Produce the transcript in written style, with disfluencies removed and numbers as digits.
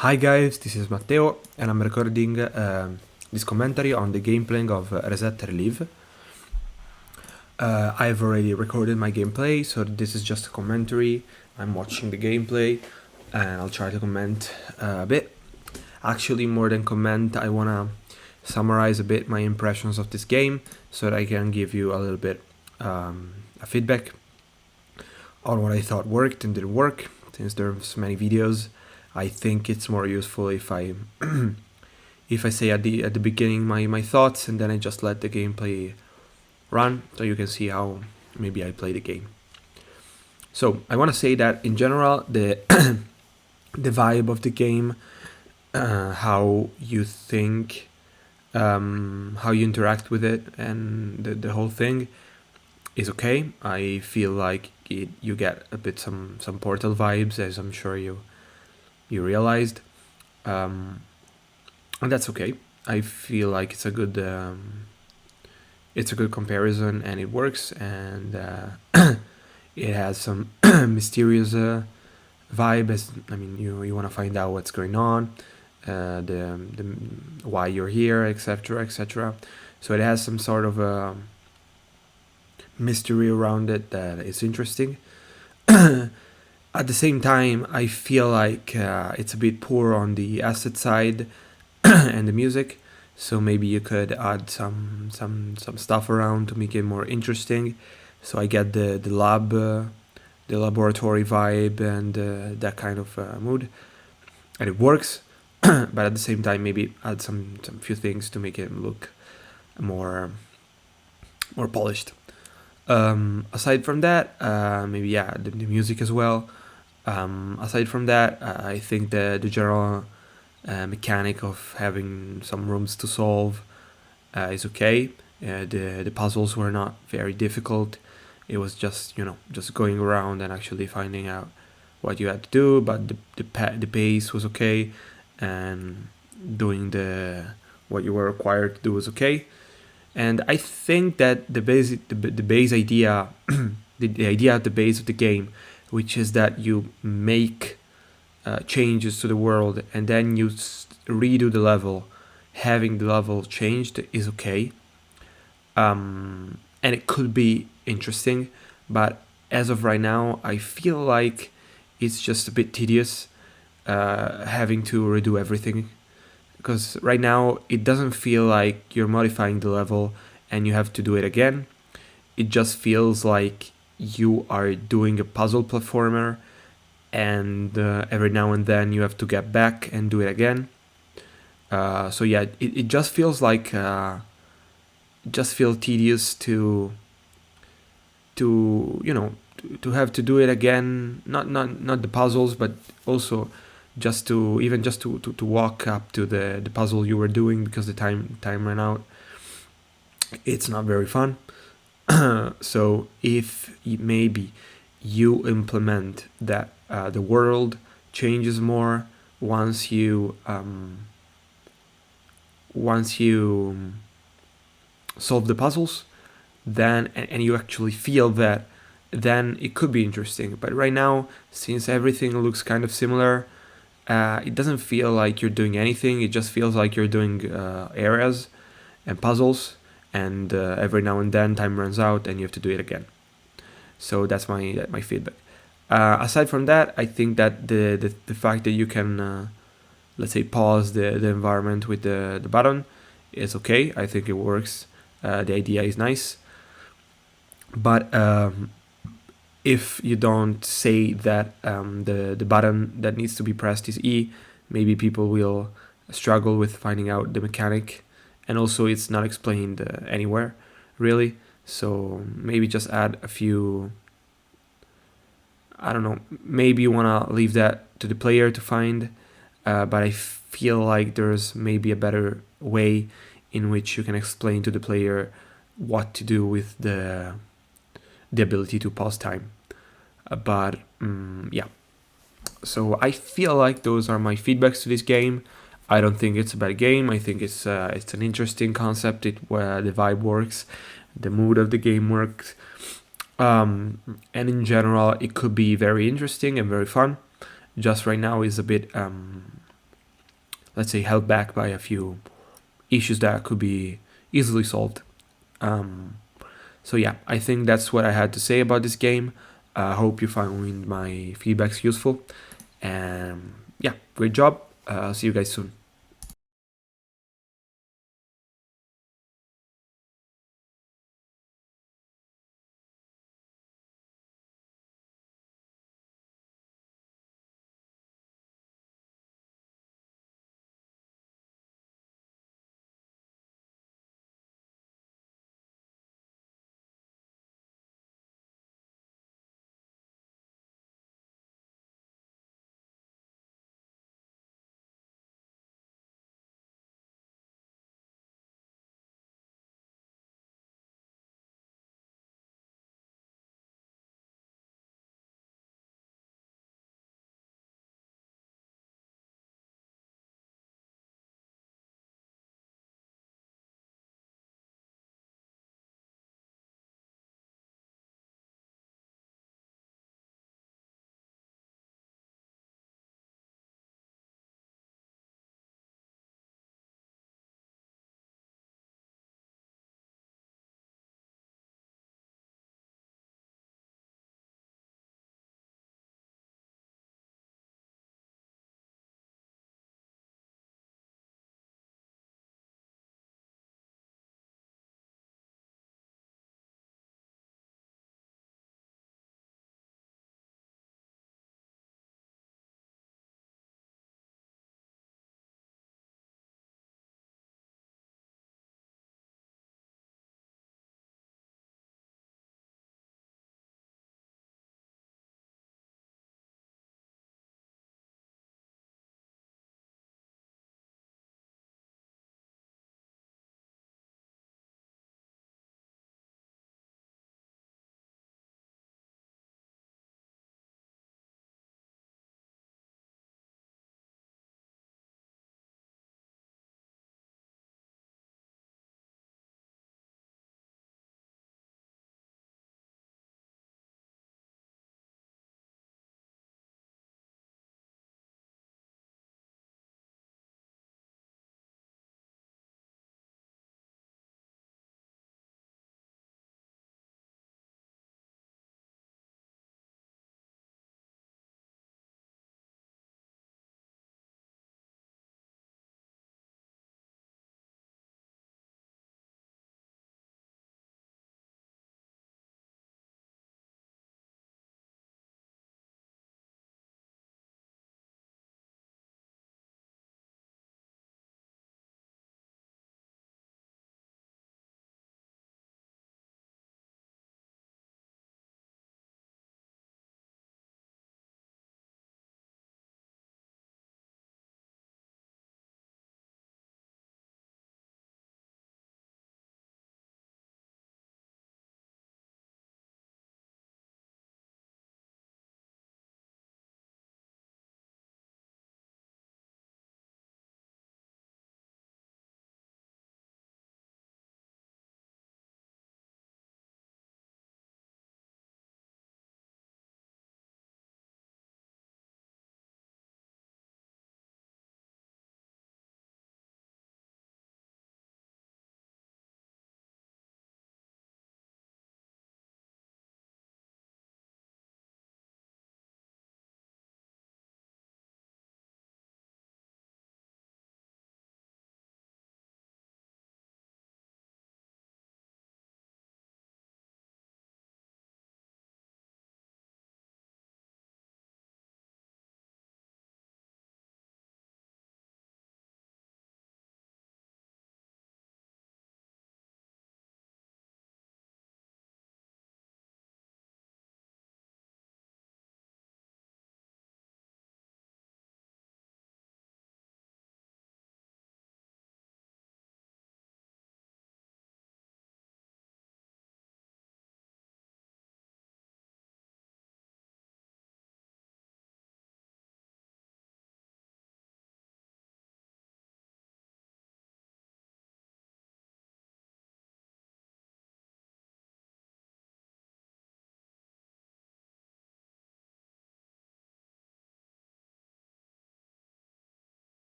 Hi guys, this is Matteo and I'm recording this commentary on the gameplay of Relive. I've already recorded my gameplay, so this is just a commentary. I'm watching the gameplay and I'll try to comment a bit. Actually, more than comment, I wanna summarize a bit my impressions of this game so that I can give you a little bit a feedback on what I thought worked and didn't work. Since there's many videos, I think it's more useful if I if I say at the beginning my thoughts and then I just let the gameplay run so you can see how maybe I play the game. So I want to say that in general the the vibe of the game, how you think, how you interact with it, and the whole thing is okay. I feel like you get a bit some Portal vibes, as I'm sure you realized, and that's okay. I feel like it's a good comparison and it works, and it has some mysterious vibe. As I mean, you want to find out what's going on, the why you're here, etc., etc. So it has some sort of mystery around it that is interesting. At the same time, I feel like it's a bit poor on the asset side and the music, so maybe you could add some stuff around to make it more interesting. So I get the laboratory vibe and that kind of mood, and it works. But at the same time, maybe add some few things to make it look more polished. Aside from that, maybe the music as well. Aside from that, I think the general mechanic of having some rooms to solve is okay. The puzzles were not very difficult. It was just just going around and actually finding out what you had to do. But the pace was okay, and doing what you were required to do was okay. And I think that the base idea, the idea at the base of the game, which is that you make changes to the world and then you redo the level, having the level changed is okay. And it could be interesting, but as of right now, I feel like it's just a bit tedious having to redo everything. Because right now it doesn't feel like you're modifying the level and you have to do it again. It just feels like you are doing a puzzle platformer, and every now and then you have to get back and do it again. So yeah, it just feels like just feel tedious to to have to do it again. Not the puzzles, but also just to walk up to the puzzle you were doing because the time ran out. It's not very fun. So if maybe you implement that the world changes more once you solve the puzzles, then and you actually feel that, then it could be interesting. But right now, since everything looks kind of similar, it doesn't feel like you're doing anything. It just feels like you're doing areas and puzzles, and every now and then time runs out and you have to do it again. So that's my feedback. Aside from that, I think that the fact that you can let's say pause the environment with the button is okay. I think it works. The idea is nice, but if you don't say that the button that needs to be pressed is E, maybe people will struggle with finding out the mechanic, and also it's not explained anywhere really. So maybe just add a few, I don't know, maybe you want to leave that to the player to find, but I feel like there's maybe a better way in which you can explain to the player what to do with the ability to pause time. But yeah, so I feel like those are my feedbacks to this game. I don't think it's a bad game. I think it's an interesting concept. Where the vibe works, the mood of the game works, and in general, it could be very interesting and very fun. Just right now is a bit let's say, held back by a few issues that could be easily solved. So yeah, I think that's what I had to say about this game. I hope you find my feedbacks useful. And yeah, great job. I'll see you guys soon.